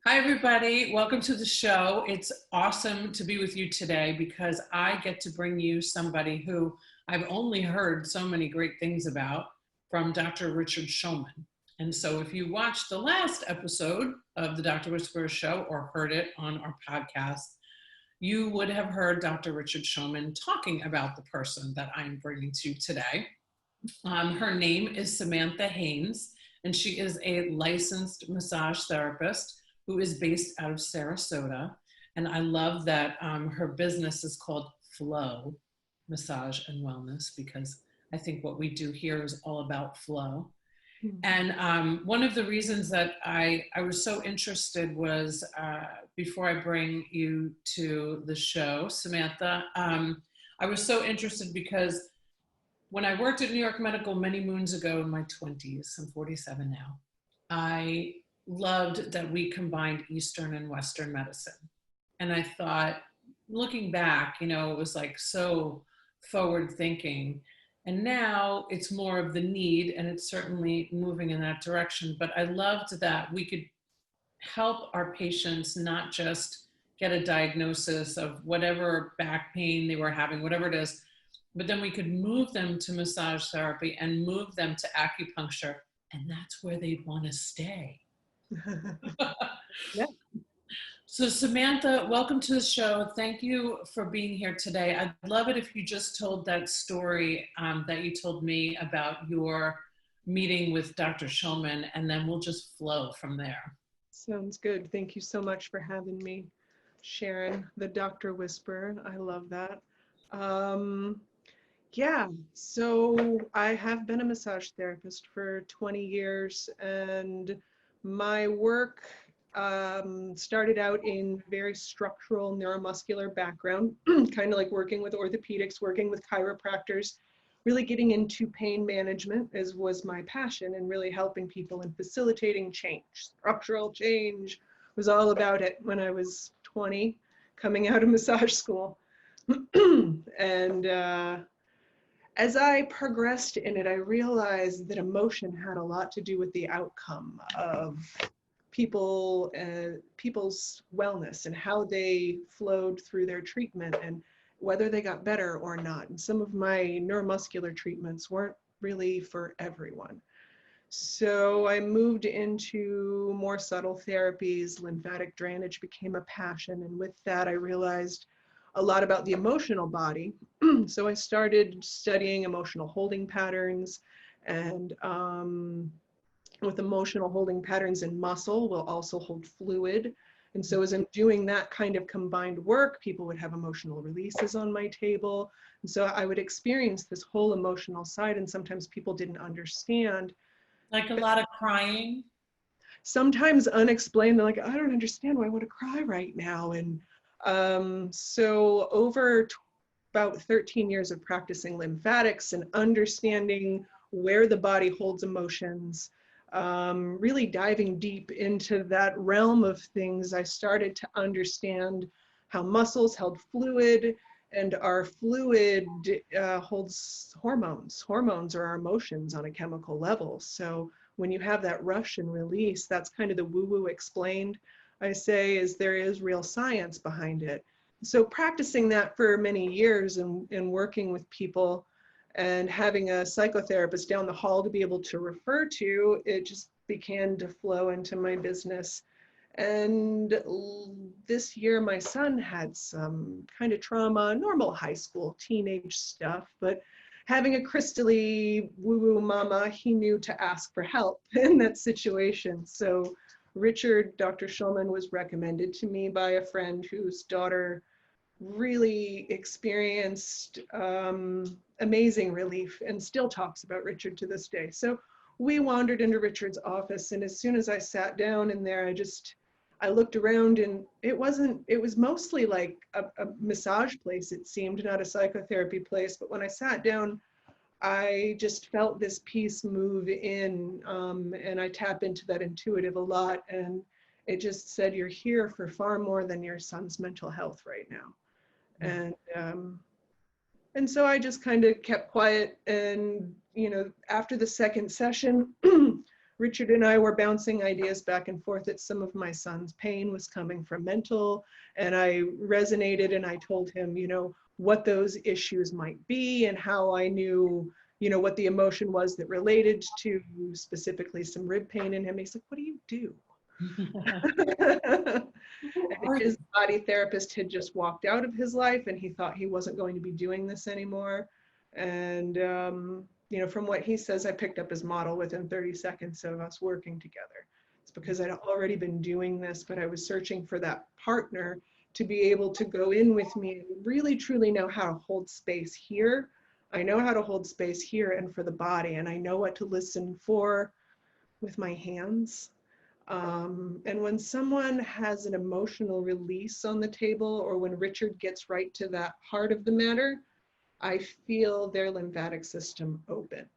Hi, everybody. Welcome to the show. It's awesome to be with you today because I get to bring you somebody who I've only heard so many great things about from Dr. Richard Schulman. And so if you watched the last episode of the Dr. Whisperer show or heard it on our podcast, you would have heard Dr. Richard Schulman talking about the person that I'm bringing to you today. Her name is Samantha Haynes, and she is a licensed massage therapist who is based out of Sarasota. And I love that her business is called Flow Massage and Wellness, because I think what we do here is all about flow. Mm-hmm. And one of the reasons that I was so interested was, before I bring you to the show, Samantha, I was so interested because when I worked at New York Medical many moons ago in my 20s, I'm 47 now, I loved that we combined Eastern and Western medicine. And I thought, looking back, it was like so forward thinking. And now it's more of the need, and it's certainly moving in that direction. But I loved that we could help our patients not just get a diagnosis of whatever back pain they were having, whatever it is, but then we could move them to massage therapy and move them to acupuncture, and that's where they'd want to stay. Yeah. So Samantha, welcome to the show. Thank you for being here today. I'd love it if you just told that story that you told me about your meeting with Dr. Schulman, and then we'll just flow from there. Sounds good. Thank you so much for having me, Sharon, the Dr. Whisperer. I love that. Yeah, so I have been a massage therapist for 20 years, and my work started out in very structural neuromuscular background, kind of like working with orthopedics, working with chiropractors, really getting into pain management was my passion, and really helping people and facilitating change. Structural change was all about it when I was 20, coming out of massage school. And as I progressed in it, I realized that emotion had a lot to do with the outcome of people's wellness and how they flowed through their treatment and whether they got better or not. And some of my neuromuscular treatments weren't really for everyone. So I moved into more subtle therapies. Lymphatic drainage became a passion. And with that, I realized a lot about the emotional body. So I started studying emotional holding patterns, and with emotional holding patterns in muscle, we'll also hold fluid. And so as I'm doing that kind of combined work, people would have emotional releases on my table. And so I would experience this whole emotional side, and sometimes people didn't understand. Like a lot of crying? Sometimes unexplained. They're like, I don't understand why I want to cry right now. And so over about 13 years of practicing lymphatics and understanding where the body holds emotions, really diving deep into that realm of things, I started to understand how muscles held fluid, and our fluid holds hormones. Hormones are our emotions on a chemical level. So when you have that rush and release, that's kind of the woo-woo explained. I say is there is real science behind it. So practicing that for many years and working with people and having a psychotherapist down the hall to be able to refer to, it just began to flow into my business. And this year my son had some kind of trauma, normal high school, teenage stuff, but having a crystally woo-woo mama, he knew to ask for help in that situation. So Richard, Dr. Schulman, was recommended to me by a friend whose daughter really experienced amazing relief and still talks about Richard to this day. So we wandered into Richard's office, and as soon as I sat down in there, I looked around, and it was mostly like a massage place, it seemed, not a psychotherapy place. But when I sat down, I just felt this peace move in, and I tap into that intuitive a lot. And it just said, you're here for far more than your son's mental health right now. And so I just kind of kept quiet. And, after the second session, Richard and I were bouncing ideas back and forth that some of my son's pain was coming from mental, and I resonated and I told him, what those issues might be and how I knew, what the emotion was that related to specifically some rib pain in him. He's like, what do you do? And his body therapist had just walked out of his life and he thought he wasn't going to be doing this anymore. And, from what he says, I picked up his model within 30 seconds of us working together. It's because I'd already been doing this, but I was searching for that partner to be able to go in with me and really truly know how to hold space here. I know how to hold space here and for the body, and I know what to listen for with my hands. And when someone has an emotional release on the table, or when Richard gets right to that heart of the matter, I feel their lymphatic system open.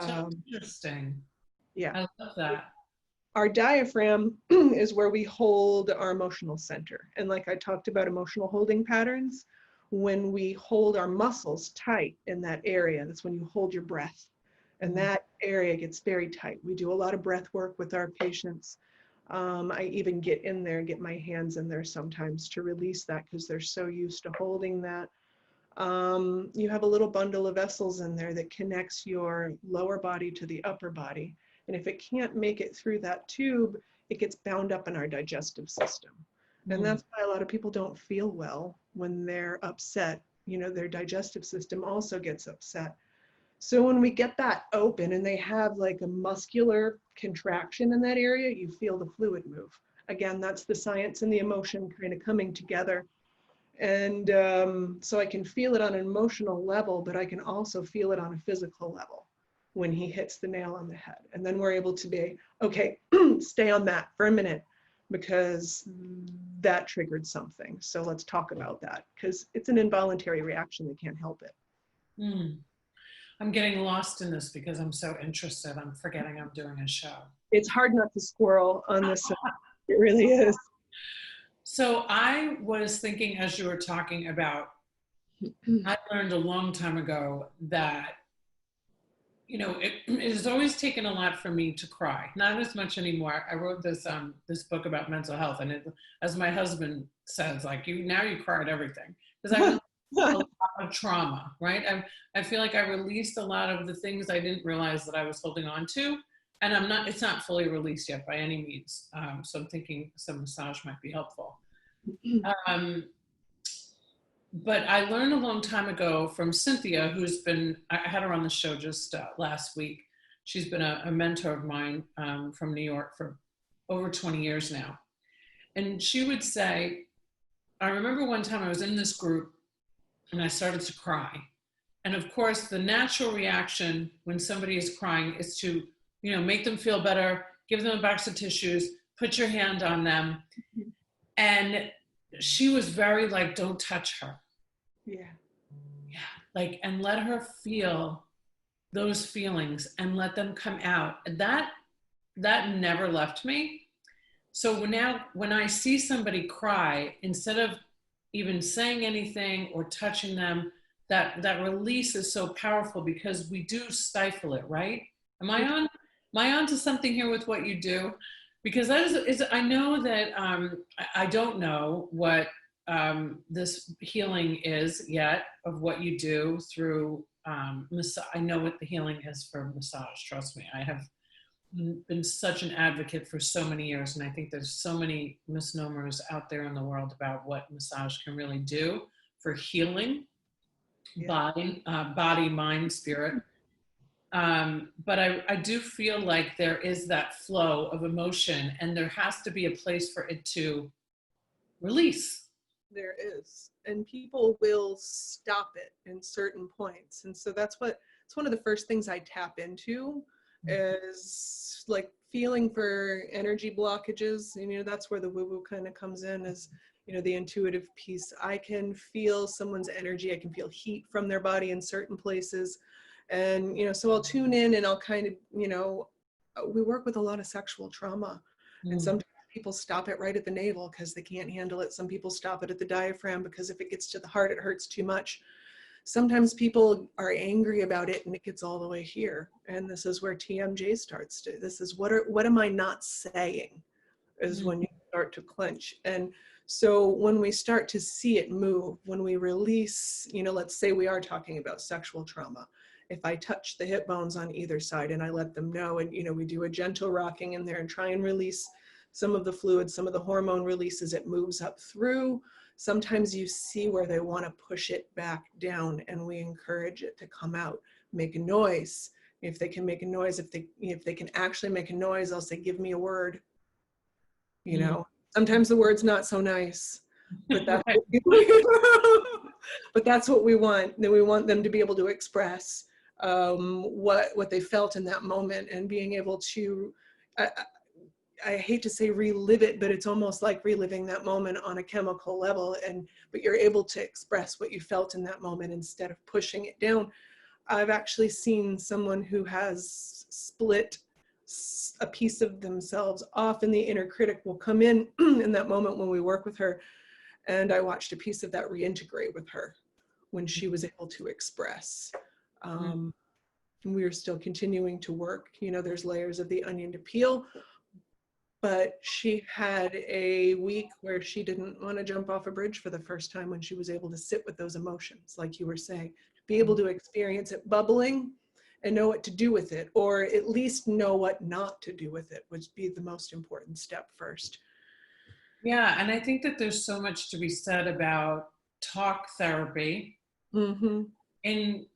So interesting. Yeah. I love that. Our diaphragm is where we hold our emotional center. And like I talked about emotional holding patterns, when we hold our muscles tight in that area, that's when you hold your breath. And that area gets very tight. We do a lot of breath work with our patients. I even get in there, get my hands in there sometimes to release that because they're so used to holding that. You have a little bundle of vessels in there that connects your lower body to the upper body. And if it can't make it through that tube, it gets bound up in our digestive system. And that's why a lot of people don't feel well when they're upset. Their digestive system also gets upset. So when we get that open and they have like a muscular contraction in that area, you feel the fluid move. Again, that's the science and the emotion kind of coming together. And so I can feel it on an emotional level, but I can also feel it on a physical level when he hits the nail on the head. And then we're able to be, okay, stay on that for a minute because that triggered something. So let's talk about that because it's an involuntary reaction. They can't help it. I'm getting lost in this because I'm so interested. I'm forgetting I'm doing a show. It's hard not to squirrel on this. It really is. So I was thinking as you were talking about, I learned a long time ago that, it has always taken a lot for me to cry. Not as much anymore. I wrote this book about mental health, and as my husband says, like you cry at everything because I released a lot of trauma, right? I feel like I released a lot of the things I didn't realize that I was holding on to, and it's not fully released yet by any means. So I'm thinking some massage might be helpful. But I learned a long time ago from Cynthia, I had her on the show just last week. She's been a mentor of mine from New York for over 20 years now. And she would say, I remember one time I was in this group and I started to cry. And of course, the natural reaction when somebody is crying is to, make them feel better, give them a box of tissues, put your hand on them. And she was very like, don't touch her. Yeah. And let her feel those feelings and let them come out. That never left me. So now when I see somebody cry, instead of even saying anything or touching them, that release is so powerful because we do stifle it, right? Am I on to something here with what you do? Because I know that I don't know what this healing is yet of what you do through massage. I know what the healing is for massage. Trust me, I have been such an advocate for so many years, and I think there's so many misnomers out there in the world about what massage can really do for healing, body, mind, spirit. But I do feel like there is that flow of emotion, and there has to be a place for it to release. There is, and people will stop it in certain points, and so it's one of the first things I tap into is like feeling for energy blockages. That's where the woo-woo kind of comes in, is the intuitive piece. I can feel someone's energy. I can feel heat from their body in certain places, and so I'll tune in and I'll kind of we work with a lot of sexual trauma, and sometimes people stop it right at the navel because they can't handle it. Some people stop it at the diaphragm because if it gets to the heart, it hurts too much. sometimes people are angry about it and it gets all the way here. And this is where TMJ starts to, this is what am I not saying, is when you start to clench. And so when we start to see it move, when we release, let's say we are talking about sexual trauma. If I touch the hip bones on either side and I let them know, and we do a gentle rocking in there and try and release some of the fluid, some of the hormone releases, it moves up through. Sometimes you see where they want to push it back down, and we encourage it to come out, make a noise. If they can make a noise, if they can actually make a noise, I'll say, give me a word. Sometimes the word's not so nice, but that's but that's what we want. Then we want them to be able to express what they felt in that moment, and being able to, I hate to say relive it, but it's almost like reliving that moment on a chemical level, but you're able to express what you felt in that moment instead of pushing it down. I've actually seen someone who has split a piece of themselves off, and the inner critic will come in in that moment when we work with her. And I watched a piece of that reintegrate with her when she was able to express. And we are still continuing to work. There's layers of the onion to peel, but she had a week where she didn't want to jump off a bridge for the first time, when she was able to sit with those emotions, like you were saying, be able to experience it bubbling and know what to do with it, or at least know what not to do with it, would be the most important step first. Yeah, and I think that there's so much to be said about talk therapy in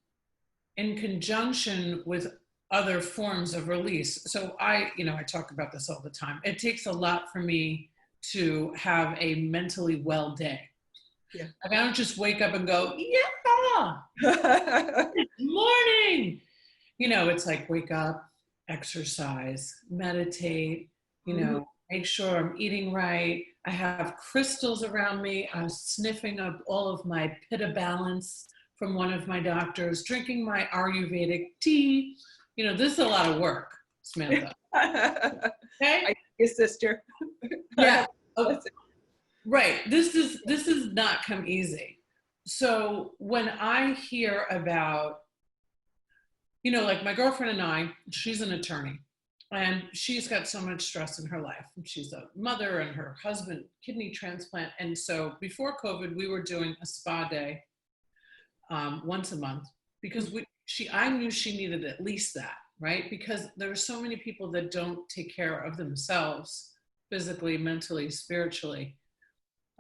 conjunction with other forms of release. So I talk about this all the time. It takes a lot for me to have a mentally well day. Yeah. Like, I don't just wake up and go, yeah, good morning. It's like, wake up, exercise, meditate, make sure I'm eating right. I have crystals around me. I'm sniffing up all of my Pitta balance from one of my doctors, drinking my Ayurvedic tea. This is a lot of work, Samantha. Okay? Your sister. Yeah. Oh, right. This is not come easy. So when I hear about, like my girlfriend and I, she's an attorney, and she's got so much stress in her life. She's a mother, and her husband kidney transplant. And so before COVID, we were doing a spa day once a month, because I knew she needed at least that, right? Because there are so many people that don't take care of themselves physically, mentally, spiritually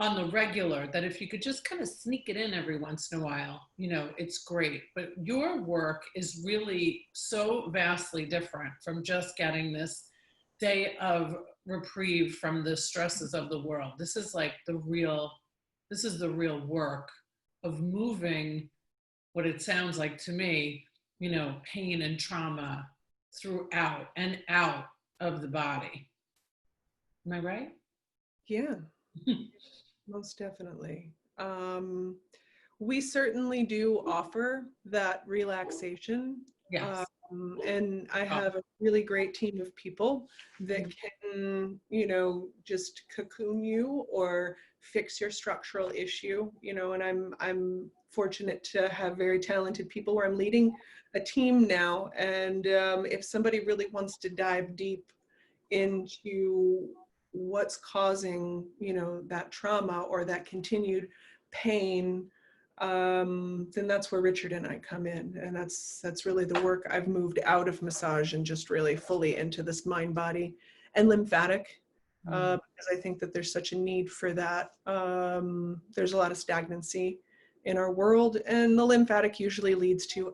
on the regular, that if you could just kind of sneak it in every once in a while, it's great. But your work is really so vastly different from just getting this day of reprieve from the stresses of the world. This is the real work of moving what it sounds like to me, pain and trauma throughout and out of the body. Am I right? Yeah. Most definitely. We certainly do offer that relaxation. Yes. And I have a really great team of people that can, just cocoon you or fix your structural issue, and I'm fortunate to have very talented people where I'm leading a team now. And if somebody really wants to dive deep into what's causing, that trauma or that continued pain, then that's where Richard and I come in. And that's really the work. I've moved out of massage and just really fully into this mind, body, and lymphatic, because I think that there's such a need for that. There's a lot of stagnancy in our world, and the lymphatic usually leads to,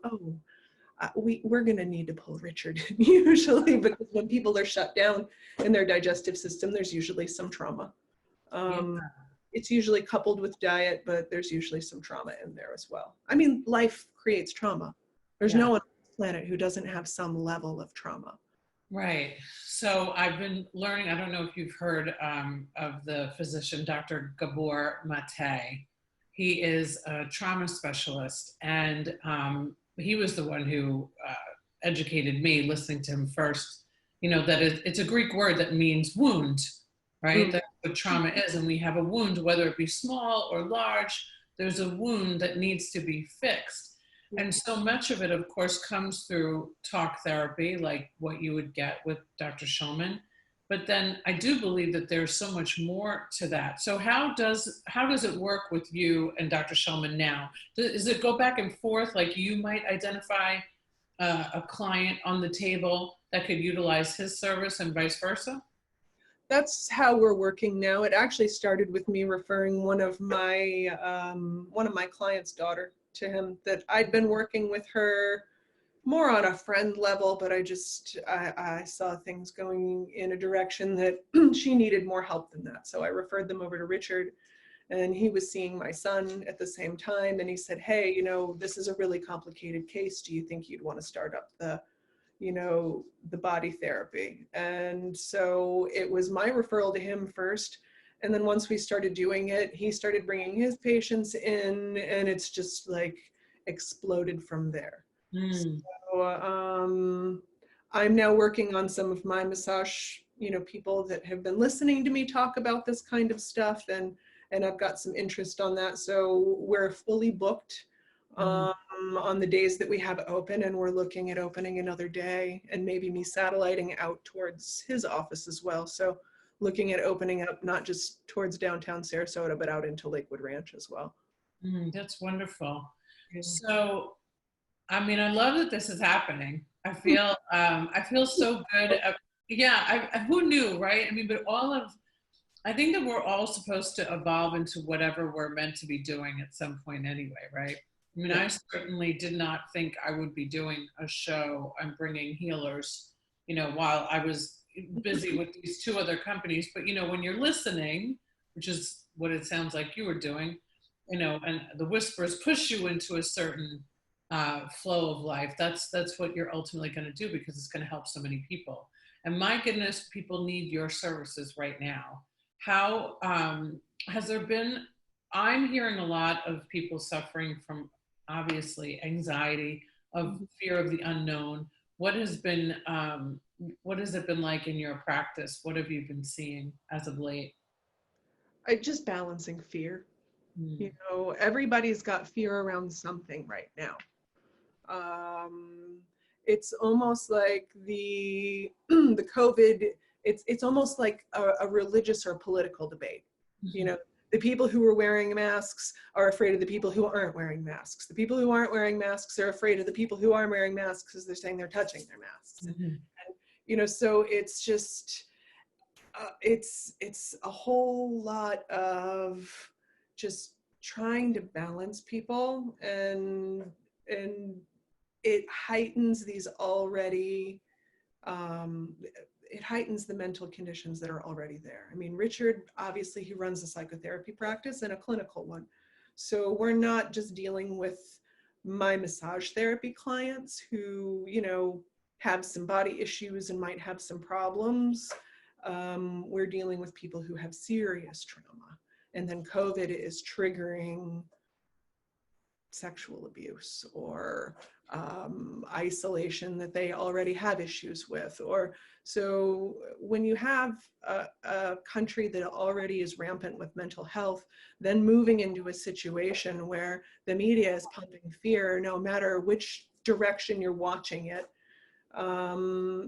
we're going to need to pull Richard usually, because when people are shut down in their digestive system, there's usually some trauma. It's usually coupled with diet, but there's usually some trauma in there as well. I mean, life creates trauma. There's no one on the planet who doesn't have some level of trauma. Right. So I've been learning, I don't know if you've heard of the physician, Dr. Gabor Mate. He is a trauma specialist, and he was the one who educated me, listening to him first, that it's a Greek word that means wound, right? That's what trauma is. And we have a wound, whether it be small or large, there's a wound that needs to be fixed. And so much of it, of course, comes through talk therapy, like what you would get with Dr. Schulman. But then I do believe that there's so much more to that. So how does it work with you and Dr. Schulman now? Does it go back and forth? Like you might identify a client on the table that could utilize his service and vice versa? That's how we're working now. It actually started with me referring one of my clients' daughter to him, that I'd been working with her more on a friend level, but I saw things going in a direction that she needed more help than that. So I referred them over to Richard, and he was seeing my son at the same time. And he said, hey, you know, this is a really complicated case. Do you think you'd want to start up the body therapy? And so it was my referral to him first. And then once we started doing it, he started bringing his patients in, and it's just like exploded from there. So I'm now working on some of my massage, people that have been listening to me talk about this kind of stuff, and I've got some interest on that. So we're fully booked on the days that we have open, and we're looking at opening another day, and maybe me satelliting out towards his office as well. So looking at opening up not just towards downtown Sarasota, but out into Lakewood Ranch as well. That's wonderful. Yeah. So, I mean, I love that this is happening. I feel so good. Who knew, right? I mean, but I think that we're all supposed to evolve into whatever we're meant to be doing at some point anyway, right? I mean, I certainly did not think I would be doing a show on bringing healers, while I was busy with these two other companies. But, when you're listening, which is what it sounds like you were doing, and the whispers push you into a certain flow of life, that's what you're ultimately going to do, because it's going to help so many people. And my goodness, people need your services right now. How has there been, I'm hearing a lot of people suffering from obviously anxiety, of fear of the unknown. What has it been like in your practice? What have you been seeing as of late? Just balancing fear. Everybody's got fear around something right now. It's almost like the COVID, it's almost like a religious or political debate. The people who are wearing masks are afraid of the people who aren't wearing masks. The people who aren't wearing masks are afraid of the people who are wearing masks, because they're saying they're touching their masks. And, so it's just, it's a whole lot of just trying to balance people, and it heightens these already, it heightens the mental conditions that are already there. I mean, Richard, obviously he runs a psychotherapy practice and a clinical one. So we're not just dealing with my massage therapy clients who, have some body issues and might have some problems. We're dealing with people who have serious trauma, and then COVID is triggering sexual abuse or isolation that they already have issues with. Or so when you have a country that already is rampant with mental health, then moving into a situation where the media is pumping fear, no matter which direction you're watching it,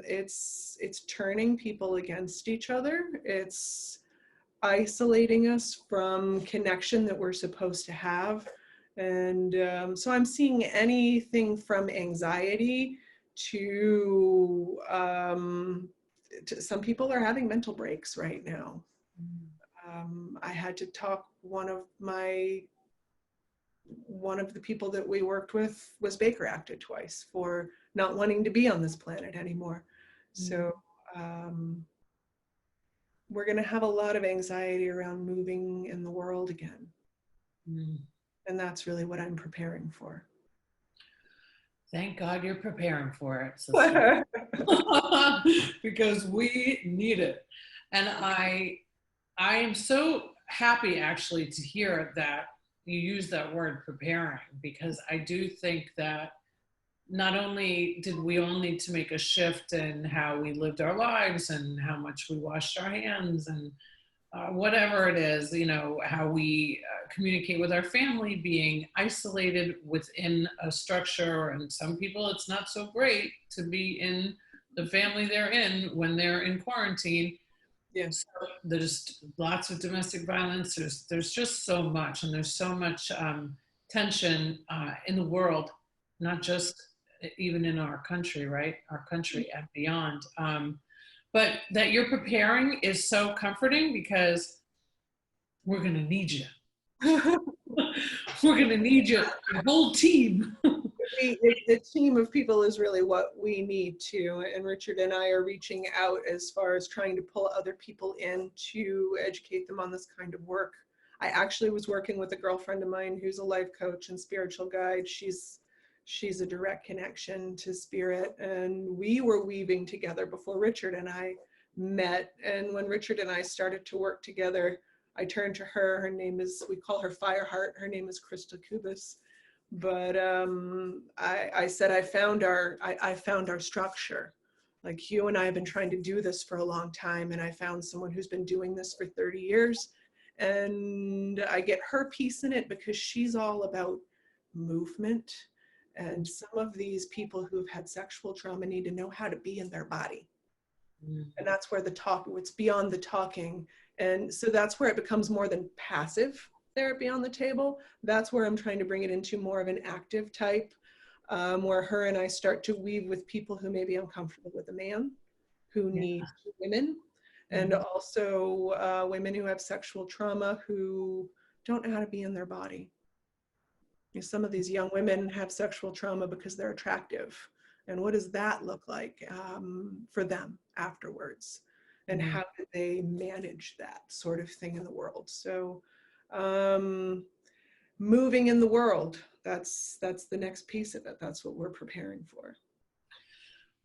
it's turning people against each other. It's isolating us from connection that we're supposed to have. And so I'm seeing anything from anxiety to some people are having mental breaks right now. I had to talk, one of the people that we worked with was Baker acted twice for not wanting to be on this planet anymore. So we're going to have a lot of anxiety around moving in the world again. And that's really what I'm preparing for. Thank God you're preparing for it, sister. Because we need it. And I am so happy actually to hear that you use that word preparing, because I do think that not only did we all need to make a shift in how we lived our lives and how much we washed our hands and whatever it is, how we communicate with our family, being isolated within a structure. And some people, it's not so great to be in the family they're in when they're in quarantine. Yes. So there's lots of domestic violence. There's just so much, and there's so much tension in the world, not just even in our country, right? Our country and beyond. But that you're preparing is so comforting, because we're going to need you. We're going to need you, the whole team. The team of people is really what we need to, and Richard and I are reaching out as far as trying to pull other people in to educate them on this kind of work. I actually was working with a girlfriend of mine who's a life coach and spiritual guide. She's a direct connection to spirit, and we were weaving together before Richard and I met. And when Richard and I started to work together, I turned to her. Her name is, we call her Fireheart. Her name is Krista Kubis. But I said, I found our structure. Like, you and I have been trying to do this for a long time, and I found someone who's been doing this for 30 years. And I get her piece in it because she's all about movement. And some of these people who've had sexual trauma need to know how to be in their body. And that's where it's beyond the talking. And so that's where it becomes more than passive therapy on the table. That's where I'm trying to bring it into more of an active type, where her and I start to weave with people who may be uncomfortable with a man, who need women, and also women who have sexual trauma who don't know how to be in their body. Some of these young women have sexual trauma because they're attractive. And what does that look like for them afterwards? And how do they manage that sort of thing in the world? So moving in the world, that's the next piece of it. That's what we're preparing for.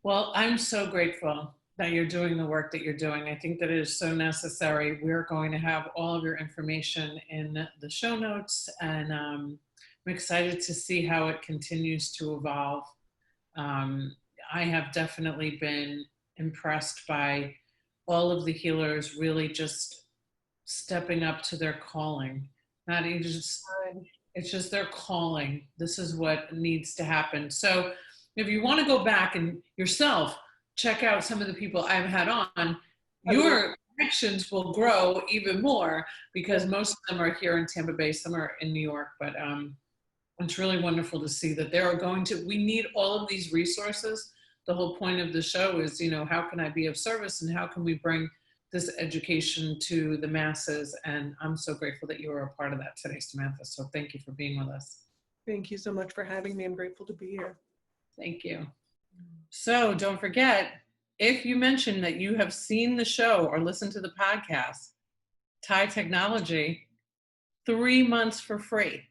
Well, I'm so grateful that you're doing the work that you're doing. I think that it is so necessary. We're going to have all of your information in the show notes, and I'm excited to see how it continues to evolve. I have definitely been impressed by all of the healers really just stepping up to their calling. Not even just, it's just their calling. This is what needs to happen. So if you want to go back and yourself check out some of the people I've had on, your connections will grow even more, because most of them are here in Tampa Bay, some are in New York, but it's really wonderful to see that we need all of these resources. The whole point of the show is, how can I be of service, and how can we bring this education to the masses? And I'm so grateful that you were a part of that today, Samantha. So thank you for being with us. Thank you so much for having me. I'm grateful to be here. Thank you. So don't forget, if you mention that you have seen the show or listened to the podcast, Thai Technology, 3 months for free.